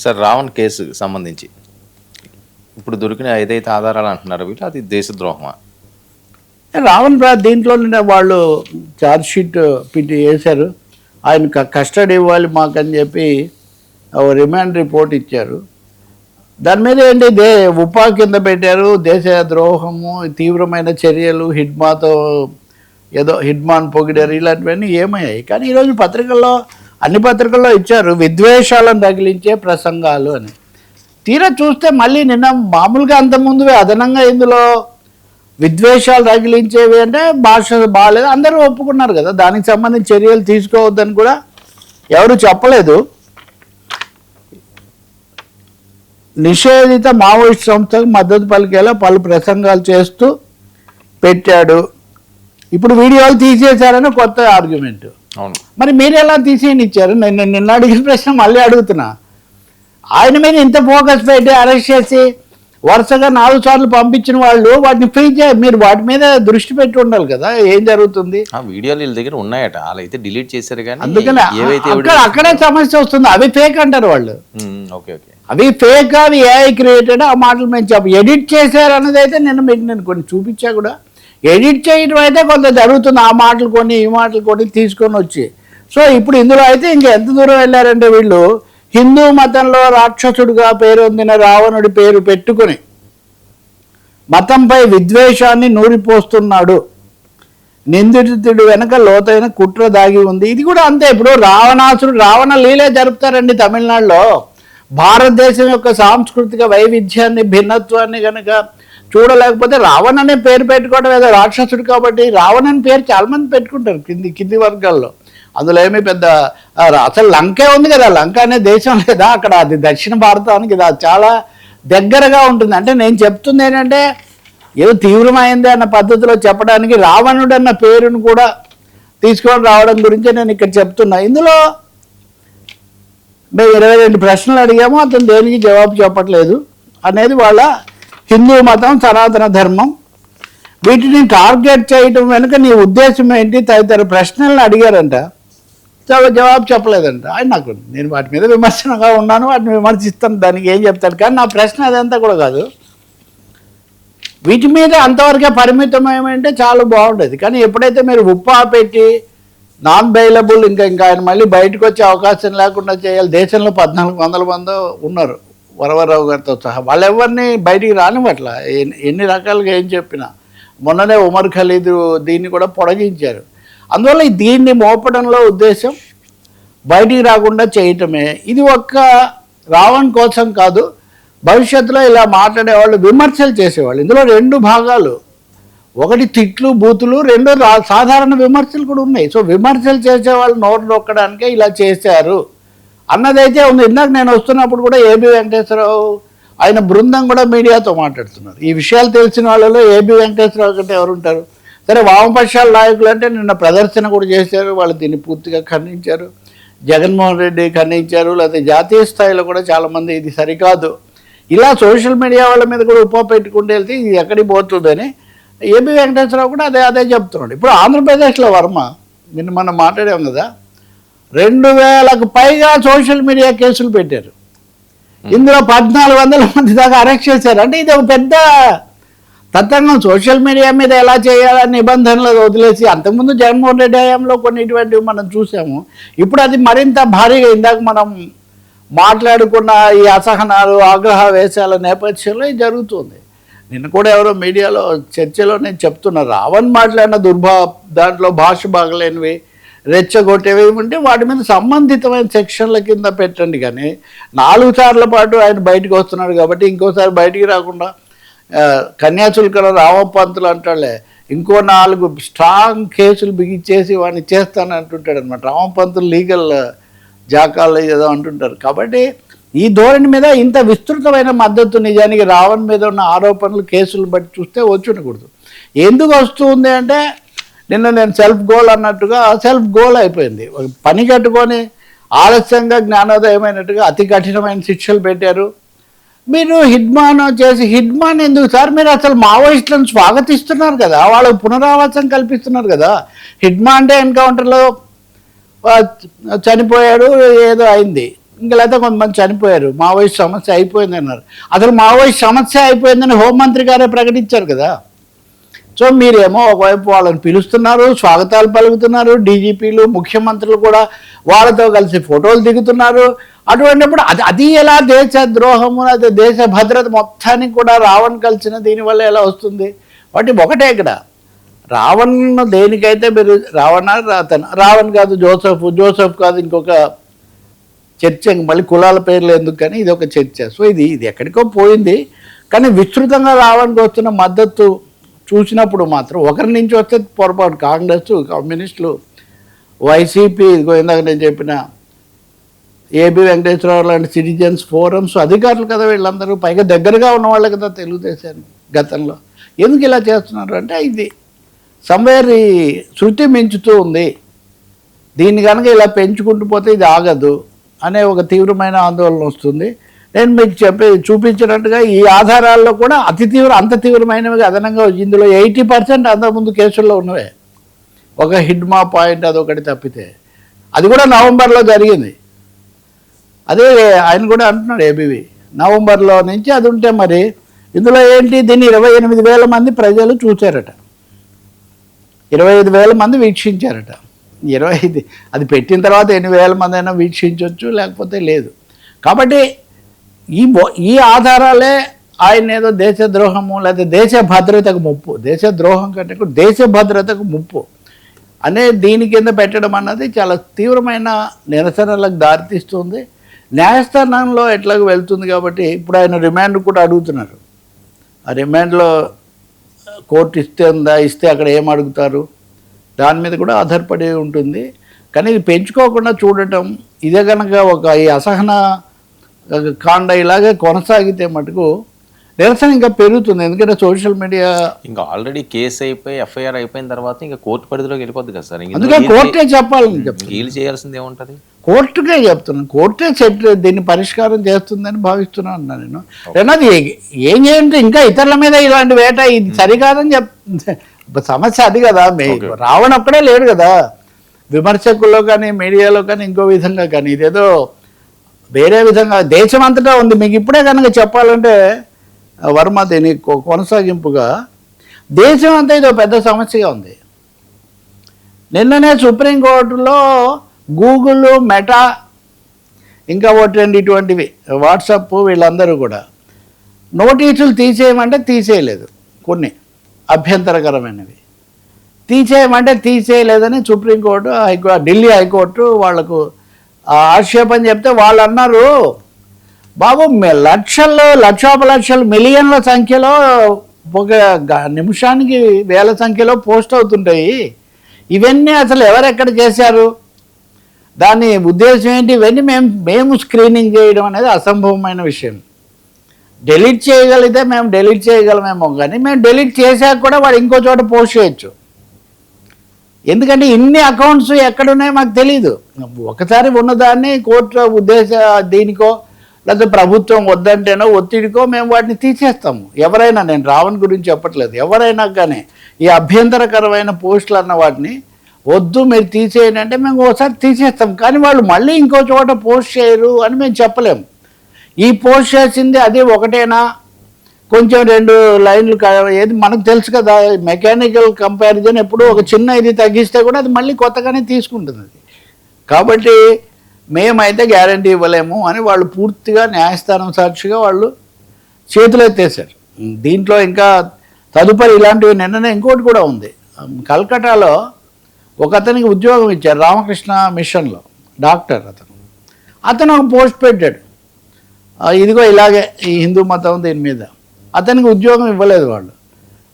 Sir Raavan కేసుకి సంబంధించి ఇప్పుడు దొరికిన ఏదైతే ఆధారాలు అంటున్నారో వీళ్ళు అది దేశద్రోహమా? రావణ్ దీంట్లో వాళ్ళు ఛార్జ్ షీట్ వేశారు. ఆయన కస్టడీ ఇవ్వాలి మాకని చెప్పి రిమాండ్ రిపోర్ట్ ఇచ్చారు. దాని మీద ఏంటి ఉపా కింద పెట్టారు, దేశ ద్రోహము, తీవ్రమైన చర్యలు, హిడ్మాతో ఏదో హిడ్మాన్ పొగిడారు, ఇలాంటివన్నీ ఏమయ్యాయి. కానీ ఈరోజు పత్రికల్లో అన్ని పత్రికల్లో ఇచ్చారు విద్వేషాలను తగిలించే ప్రసంగాలు అని. తీరా చూస్తే మళ్ళీ నిన్న మామూలుగా అంతకుముందు అదనంగా ఇందులో విద్వేషాలు తగిలించేవి అంటే భాష బాగాలేదు, అందరూ ఒప్పుకున్నారు కదా, దానికి సంబంధించి చర్యలు తీసుకోవద్దని కూడా ఎవరు చెప్పలేదు. నిషేధిత మావోయిస్ట్ సంస్థకు మద్దతు పలికేలా పలు ప్రసంగాలు చేస్తూ పెట్టాడు. ఇప్పుడు వీడియోలు తీసేశారని కొత్త ఆర్గ్యుమెంట్. మరి మీరు ఎలా తీసేయని ఇచ్చారు? నేను నిన్న అడిగిన ప్రశ్న మళ్ళీ అడుగుతున్నా. ఆయన మీద ఇంత ఫోకస్ పెట్టి అరెస్ట్ చేసి వరుసగా 4 సార్లు పంపించిన వాళ్ళు వాటిని ఫ్రీ చేయాలి. మీరు వాటి మీద దృష్టి పెట్టి ఉండాలి కదా, ఏం జరుగుతుంది. వీడియోలు వీళ్ళ దగ్గర ఉన్నాయట, అలా అయితే డిలీట్ చేశారు. కానీ అందుకని అక్కడే సమస్య వస్తుంది. అవి ఫేక్ అంటారు వాళ్ళు. అవి ఫేక్, అవి ఏఐ క్రియేటెడ్. ఆ మాటలు మేము ఎడిట్ చేశారు అన్నది అయితే నేను కొన్ని చూపించా కూడా. ఎడిట్ చేయడం అయితే కొంత జరుగుతుంది. ఆ మాటలు కొన్ని ఈ మాటలు కొన్ని తీసుకొని వచ్చి. సో ఇప్పుడు ఇందులో అయితే ఇంకెంత దూరం వెళ్ళారంటే వీళ్ళు హిందూ మతంలో రాక్షసుడిగా పేరొందిన రావణుడి పేరు పెట్టుకుని మతంపై విద్వేషాన్ని నూరిపోస్తున్నాడు, నిందితుడి వెనక లోతైన కుట్ర దాగి ఉంది. ఇది కూడా అంతే. ఇప్పుడు రావణ లీలే జరుపుతారండి తమిళనాడులో. భారతదేశం యొక్క సాంస్కృతిక వైవిధ్యాన్ని, భిన్నత్వాన్ని కనుక చూడలేకపోతే రావణ్ అనే పేరు పెట్టుకోవడం ఏదో రాక్షసుడు కాబట్టి రావణ్ అనే పేరు చాలామంది పెట్టుకుంటారు కింది వర్గాల్లో. అందులో ఏమీ పెద్ద అసలు లంకే ఉంది కదా, లంక అనే దేశం లేదా అక్కడ, అది దక్షిణ భారతానికి ఇది చాలా దగ్గరగా ఉంటుంది. అంటే నేను చెప్తుంది ఏంటంటే ఏదో తీవ్రమైంది అన్న పద్ధతిలో చెప్పడానికి రావణుడు అన్న పేరును కూడా తీసుకొని రావడం గురించి నేను ఇక్కడ చెప్తున్నా. ఇందులో మేము 22 ప్రశ్నలు అడిగాము, అతను దేనికి జవాబు చెప్పట్లేదు అనేది వాళ్ళ హిందూ మతం, సనాతన ధర్మం. వీటిని టార్గెట్ చేయడం వెనుక నీ ఉద్దేశం ఏంటి తదితర ప్రశ్నలను అడిగారంట. జవాబు చెప్పలేదంట. నేను వాటి మీద విమర్శనగా ఉన్నాను, వాటిని విమర్శిస్తాను, దానికి ఏం చెప్తాను. కానీ నా ప్రశ్న అదంతా కూడా కాదు. వీటి మీద అంతవరకే పరిమితం ఏమంటే చాలా బాగుండేది. కానీ ఎప్పుడైతే మీరు ఉప్పా పెట్టి నాన్ బెయిలబుల్ ఇంకా ఆయన మళ్ళీ బయటకు వచ్చే అవకాశం లేకుండా చేయాలి. దేశంలో 1400 మంది ఉన్నారు వరవరరావు గారితో సహా. వాళ్ళెవరిని బయటికి రానివ్వట్ల ఎన్ని రకాలుగా ఏం చెప్పినా. మొన్ననే ఉమర్ ఖలీద్ దీన్ని కూడా పొడిగించారు. అందువల్ల దీన్ని మోపడంలో ఉద్దేశం బయటికి రాకుండా చేయటమే. ఇది ఒక్క రావణ్ కోసం కాదు, భవిష్యత్తులో ఇలా మాట్లాడేవాళ్ళు, విమర్శలు చేసేవాళ్ళు. ఇందులో 2 భాగాలు, ఒకటి తిట్లు బూతులు, 2 సాధారణ విమర్శలు కూడా ఉన్నాయి. సో విమర్శలు చేసేవాళ్ళు నోరు నొక్కడానికే ఇలా చేశారు అన్నదైతే ఉంది. ఇందాక నేను వస్తున్నప్పుడు కూడా ఏబి వెంకటేశ్వరరావు ఆయన బృందం కూడా మీడియాతో మాట్లాడుతున్నారు. ఈ విషయాలు తెలిసిన వాళ్ళలో ఏబి వెంకటేశ్వరరావు కంటే ఎవరుంటారు? సరే, వామపక్షాల నాయకులు అంటే నిన్న ప్రదర్శన కూడా చేశారు, వాళ్ళు దీన్ని పూర్తిగా ఖండించారు. జగన్మోహన్ రెడ్డి ఖండించారు, లేకపోతే జాతీయ స్థాయిలో కూడా చాలామంది ఇది సరికాదు, ఇలా సోషల్ మీడియా వాళ్ళ మీద కూడా ఉప పెట్టుకుంటూ వెళ్తే ఇది ఎక్కడికి పోతుందని ఏబి వెంకటేశ్వరరావు కూడా అదే చెప్తున్నాడు. ఇప్పుడు ఆంధ్రప్రదేశ్లో వర్మ నిన్న మనం మాట్లాడాం కదా, 2000కు పైగా సోషల్ మీడియా కేసులు పెట్టారు. ఇందులో 1400 మంది దాకా అరెస్ట్ చేశారు. అంటే ఇది ఒక పెద్ద తతంగం. సోషల్ మీడియా మీద ఎలా చేయాలని నిబంధనలు వదిలేసి, అంతకుముందు జగన్మోహన్ రెడ్డి హయాంలో కొన్ని ఇటువంటివి మనం చూసాము. ఇప్పుడు అది మరింత భారీగా, ఇందాక మనం మాట్లాడుకున్న ఈ అసహనాలు, ఆగ్రహవేశాల నేపథ్యంలో ఇది జరుగుతుంది. నిన్న కూడా ఎవరో మీడియాలో చర్చలో నేను చెప్తున్నా, రావణ్ మాట్లాడిన దాంట్లో భాష బాగలేనివి, రెచ్చగొట్టేవి ఉంటే వాటి మీద సంబంధితమైన సెక్షన్ల కింద పెట్టండి. కానీ 4 సార్ల పాటు ఆయన బయటకు వస్తున్నాడు కాబట్టి ఇంకోసారి బయటికి రాకుండా కన్యాశుల్కల రామపంతులు అంటాడే ఇంకో 4 స్ట్రాంగ్ కేసులు బిగించేసి వాడిని చేస్తానంటుంటాడు అనమాట. రామపంతులు లీగల్ జాకాలు ఏదో అంటుంటారు. కాబట్టి ఈ ధోరణి మీద ఇంత విస్తృతమైన మద్దతు నిజానికి రావణ్ మీద ఉన్న ఆరోపణలు, కేసులు బట్టి చూస్తే వచ్చి ఉండకూడదు. ఎందుకు వస్తుంది అంటే నిన్న నేను సెల్ఫ్ గోల్ అన్నట్టుగా సెల్ఫ్ గోల్ అయిపోయింది. పని కట్టుకొని ఆలస్యంగా జ్ఞానోదయమైనట్టుగా అతి కఠినమైన శిక్షలు పెట్టారు. మీరు హిడ్మాన్ చేసి, హిడ్మాన్ ఎందుకు సార్? మీరు అసలు మావోయిస్టులను స్వాగతిస్తున్నారు కదా, వాళ్ళకు పునరావాసం కల్పిస్తున్నారు కదా. హిడ్మాన్ అంటే ఎన్కౌంటర్లో చనిపోయాడు, ఏదో అయింది, ఇంకా లేకపోతే కొంతమంది చనిపోయారు, మావోయిస్ట్ సమస్య అయిపోయింది అన్నారు. అసలు మావోయిస్ట్ సమస్య అయిపోయిందని హోంమంత్రి గారే ప్రకటించారు కదా. సో మీరేమో ఒకవైపు వాళ్ళని పిలుస్తున్నారు, స్వాగతాలు పలుకుతున్నారు, డీజీపీలు ముఖ్యమంత్రులు కూడా వాళ్ళతో కలిసి ఫోటోలు దిగుతున్నారు. అటువంటిప్పుడు అది ఎలా దేశ ద్రోహము, అదే దేశ భద్రత మొత్తానికి కూడా రావణ్ కలిసిన దీనివల్ల ఎలా వస్తుంది? వాటి ఒకటే ఇక్కడ రావణ్ దేనికైతే మీరు రావణ్ కాదు జోసెఫ్ కాదు ఇంకొక చర్చ, మళ్ళీ కులాల పేర్లు ఎందుకు, కానీ ఇది ఒక చర్చ. సో ఇది ఎక్కడికో పోయింది. కానీ విస్తృతంగా రావణ్కి వస్తున్న మద్దతు చూసినప్పుడు మాత్రం ఒకరి నుంచి వస్తే పొరపాటు, కాంగ్రెస్, కమ్యూనిస్టులు, వైసీపీ, ఇదిగో ఇందాక నేను చెప్పిన ఏబి వెంకటేశ్వరరావు లాంటి సిటిజన్స్ ఫోరమ్స్ అధికారులు కదా వీళ్ళందరూ, పైగా దగ్గరగా ఉన్న వాళ్ళే కదా తెలుగుదేశానికి గతంలో. ఎందుకు ఇలా చేస్తున్నారు అంటే ఇది సమ్వేర్ ఈ శృతి మించుతూ ఉంది, దీన్ని కనుక ఇలా పెంచుకుంటూ పోతే ఇది ఆగదు అనే ఒక తీవ్రమైన ఆందోళన వస్తుంది. నేను మీకు చూపించినట్టుగా ఈ ఆధారాల్లో కూడా అంత తీవ్రమైనవి అదనంగా ఇందులో 80% అంతకుముందు కేసుల్లో ఉన్నవే. ఒక హిడ్మా పాయింట్ అదొకటి తప్పితే, అది కూడా నవంబర్లో జరిగింది. అదే ఆయన కూడా అంటున్నాడు ఏబీవీ, నవంబర్లో నుంచి అది ఉంటే మరి ఇందులో ఏంటి, దీన్ని 28,000 మంది ప్రజలు చూశారట, 25,000 మంది వీక్షించారట. 25 అది పెట్టిన తర్వాత 8,000 మంది అయినా వీక్షించవచ్చు, లేకపోతే లేదు. కాబట్టి ఈ ఆధారాలే ఆయన ఏదో దేశద్రోహము లేదా దేశ భద్రతకు ముప్పు, దేశద్రోహం కంటే కూడా దేశ భద్రతకు ముప్పు అనే దీని కింద పెట్టడం అన్నది చాలా తీవ్రమైన నిరసనలకు దారితీస్తుంది. న్యాయస్థానంలో ఎట్లాగో వెళ్తుంది కాబట్టి ఇప్పుడు ఆయన రిమాండ్ కూడా అడుగుతున్నారు. ఆ రిమాండ్లో కోర్టు ఇస్తే అక్కడ ఏం అడుగుతారు దాని మీద కూడా ఆధారపడి ఉంటుంది. కానీ ఇది పెంచుకోకుండా చూడటం, ఇదే కనుక ఈ అసహన కాండ ఇలాగే కొనసాగితే మటుకు నిరసన ఇంకా పెరుగుతుంది. ఎందుకంటే సోషల్ మీడియా ఇంకా ఆల్రెడీ కేసు అయిపోయి ఎఫ్ఐఆర్ అయిపోయిన తర్వాత ఇంకా కోర్టు పరిధిలోకి వెళ్ళిపోద్ది కదా సార్. అందుకే కోర్టే చెప్పాలని వీళ్ళు చేయాల్సింది ఏముంటుంది, కోర్టుకే చెప్తున్నాను, కోర్టే దీన్ని పరిష్కారం చేస్తుందని భావిస్తున్నాను అన్నా నేను. రెండోది ఏం చేయంటే ఇంకా ఇతరుల మీద ఇలాంటి వేట ఇది సరికాదని సమస్య అది కదా. రావణ ఒక్కడే లేడు కదా, విమర్శకుల్లో కానీ మీడియాలో కానీ ఇంకో విధంగా కానీ, ఇదేదో వేరే విధంగా దేశం అంతటా ఉంది. మీకు ఇప్పుడే కనుక చెప్పాలంటే వర్మ దీని కొనసాగింపుగా దేశం అంతా ఇదో పెద్ద సమస్యగా ఉంది. నిన్ననే సుప్రీంకోర్టులో గూగుల్, మెటా, ఇంకా ఒకటి ఇటువంటివి వాట్సాప్ వీళ్ళందరూ కూడా నోటీసులు తీసేయమంటే తీసేయలేదు, కొన్ని అభ్యంతరకరమైనవి తీసేయమంటే తీసేయలేదని సుప్రీంకోర్టు, ఢిల్లీ హైకోర్టు వాళ్లకు ఆక్షేపం చెప్తే వాళ్ళు అన్నారు, బాబు లక్షోపలక్షలు మిలియన్ల సంఖ్యలో ఒక నిమిషానికి వేల సంఖ్యలో పోస్ట్ అవుతుంటాయి, ఇవన్నీ అసలు ఎవరెక్కడ చేశారు, దాని ఉద్దేశం ఏంటి, ఇవన్నీ మేము స్క్రీనింగ్ చేయడం అనేది అసంభవమైన విషయం. డెలీట్ చేయగలిగితే మేము డెలీట్ చేయగలమేమో, కానీ మేము డెలీట్ చేశాక కూడా వాడు ఇంకో చోట పోస్ట్ చేయొచ్చు. ఎందుకంటే ఇన్ని అకౌంట్స్ ఎక్కడున్నాయో మాకు తెలియదు. ఒకసారి ఉన్నదాన్ని కోర్టు ఉద్దేశ దీనికో లేకపోతే ప్రభుత్వం వద్దంటేనో ఒత్తిడికో మేము వాటిని తీసేస్తాము. ఎవరైనా, నేను రావణ్ గురించి చెప్పట్లేదు, ఎవరైనా కానీ ఈ అభ్యంతరకరమైన పోస్టులు అన్న వాటిని వద్దు మీరు తీసేయండి అంటే మేము ఒకసారి తీసేస్తాం, కానీ వాళ్ళు మళ్ళీ ఇంకో చోట పోస్ట్ చేయరు అని మేము చెప్పలేము. ఈ పోస్ట్ చేసింది అది ఒకటేనా, కొంచెం 2 లైన్లు ఏది మనకు తెలుసు కదా, మెకానికల్ కంపారిజన్ ఎప్పుడు ఒక చిన్న ఇది తగ్గిస్తే కూడా అది మళ్ళీ కొత్తగానే తీసుకుంటుంది అది. కాబట్టి మేమైతే గ్యారంటీ ఇవ్వలేము అని వాళ్ళు పూర్తిగా న్యాయస్థానం సాక్షిగా వాళ్ళు చేతులు ఎత్తేసారు. దీంట్లో ఇంకా తదుపరి ఇలాంటివి నిన్ననే ఇంకోటి కూడా ఉంది. కల్కటాలో ఒక అతనికి ఉద్యోగం ఇచ్చారు, రామకృష్ణ మిషన్లో డాక్టర్. అతను ఒక పోస్ట్ పెట్టాడు, ఇదిగో ఇలాగే ఈ హిందూ మతం దీని మీద. అతనికి ఉద్యోగం ఇవ్వలేదు వాళ్ళు,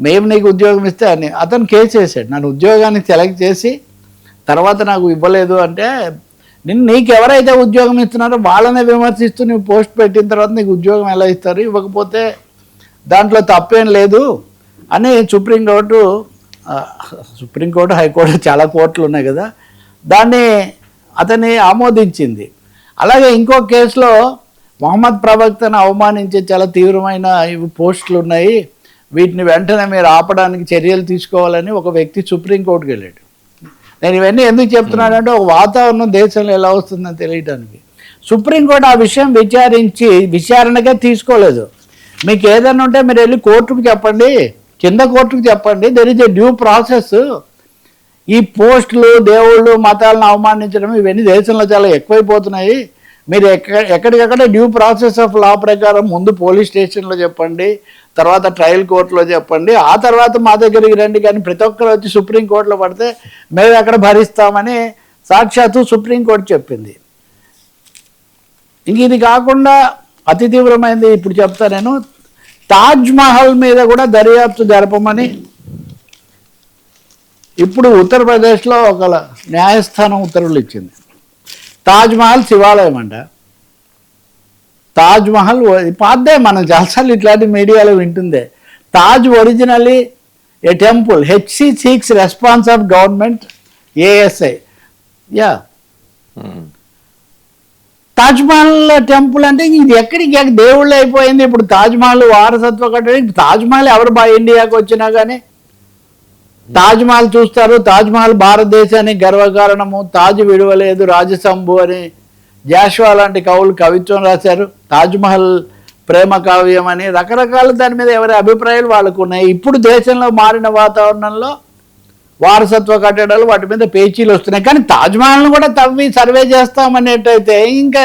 మేము నీకు ఉద్యోగం ఇస్తే అని. అతను కేసు వేసాడు, నన్ను ఉద్యోగాన్ని సెలెక్ట్ చేసి తర్వాత నాకు ఇవ్వలేదు అంటే, నీకు ఎవరైతే ఉద్యోగం ఇస్తున్నారో వాళ్ళనే విమర్శిస్తూ నువ్వు పోస్ట్ పెట్టిన తర్వాత నీకు ఉద్యోగం ఎలా ఇస్తారు, ఇవ్వకపోతే దాంట్లో తప్పేం లేదు అని సుప్రీంకోర్టు, హైకోర్టు, చాలా కోర్టులు ఉన్నాయి కదా, దాన్ని అతన్ని ఆమోదించింది. అలాగే ఇంకో కేసులో మొహమ్మద్ ప్రవక్తను అవమానించే చాలా తీవ్రమైన ఇవి పోస్టులు ఉన్నాయి, వీటిని వెంటనే మీరు ఆపడానికి చర్యలు తీసుకోవాలని ఒక వ్యక్తి సుప్రీంకోర్టుకి వెళ్ళాడు. నేను ఇవన్నీ ఎందుకు చెప్తున్నానంటే ఒక వాతావరణం దేశంలో ఎలా వస్తుందని తెలియడానికి. సుప్రీంకోర్టు ఆ విషయం విచారించి విచారణకే తీసుకోలేదు. మీకు ఏదైనా ఉంటే మీరు వెళ్ళి కోర్టుకు చెప్పండి, కింద కోర్టుకు చెప్పండి. There is a due process. ఈ పోస్టులు, దేవుళ్ళు, మతాలను అవమానించడం ఇవన్నీ దేశంలో చాలా ఎక్కువైపోతున్నాయి. మీరు ఎక్కడికక్కడ డ్యూ ప్రాసెస్ ఆఫ్ లా ప్రకారం ముందు పోలీస్ స్టేషన్లో చెప్పండి, తర్వాత ట్రయల్ కోర్టులో చెప్పండి, ఆ తర్వాత మా దగ్గరికి రండి. కానీ ప్రతి ఒక్కరు వచ్చి సుప్రీంకోర్టులో పడితే మేము ఎక్కడ భరిస్తామని సాక్షాత్తు సుప్రీంకోర్టు చెప్పింది. ఇంక ఇది కాకుండా అతి తీవ్రమైనది ఇప్పుడు చెప్తా నేను. తాజ్ మహల్ మీద కూడా దర్యాప్తు జరపమని ఇప్పుడు ఉత్తరప్రదేశ్లో ఒక న్యాయస్థానం ఉత్తర్వులు ఇచ్చింది. తాజ్ మహల్ శివాలయం అంట. తాజ్ మహల్ పాతదే, మనం చాలాసార్లు ఇట్లాంటి మీడియాలో వింటుందే. Taj originally a temple, HC seeks response of government ASI. Yeah, Taj Mahal temple అంటే ఇది ఎక్కడికి దేవుళ్ళు అయిపోయింది. ఇప్పుడు తాజ్ మహల్ వారసత్వ కట్టడం. తాజ్ మహల్ ఎవరు ఇండియాకి వచ్చినా కానీ తాజ్ మహల్ చూస్తారు. తాజ్ మహల్ భారతదేశానికి గర్వకారణము, తాజ్ విడవలేదు రాజశంభు అని జాషువా లాంటి కవులు కవిత్వం రాశారు. తాజ్ మహల్ ప్రేమ కావ్యం అని రకరకాల దాని మీద ఎవరి అభిప్రాయాలు వాళ్ళకు ఉన్నాయి. ఇప్పుడు దేశంలో మారిన వాతావరణంలో వారసత్వ కట్టడాలు వాటి మీద పేచీలు వస్తున్నాయి. కానీ తాజ్ మహల్ను కూడా తవ్వి సర్వే చేస్తామనేటైతే ఇంకా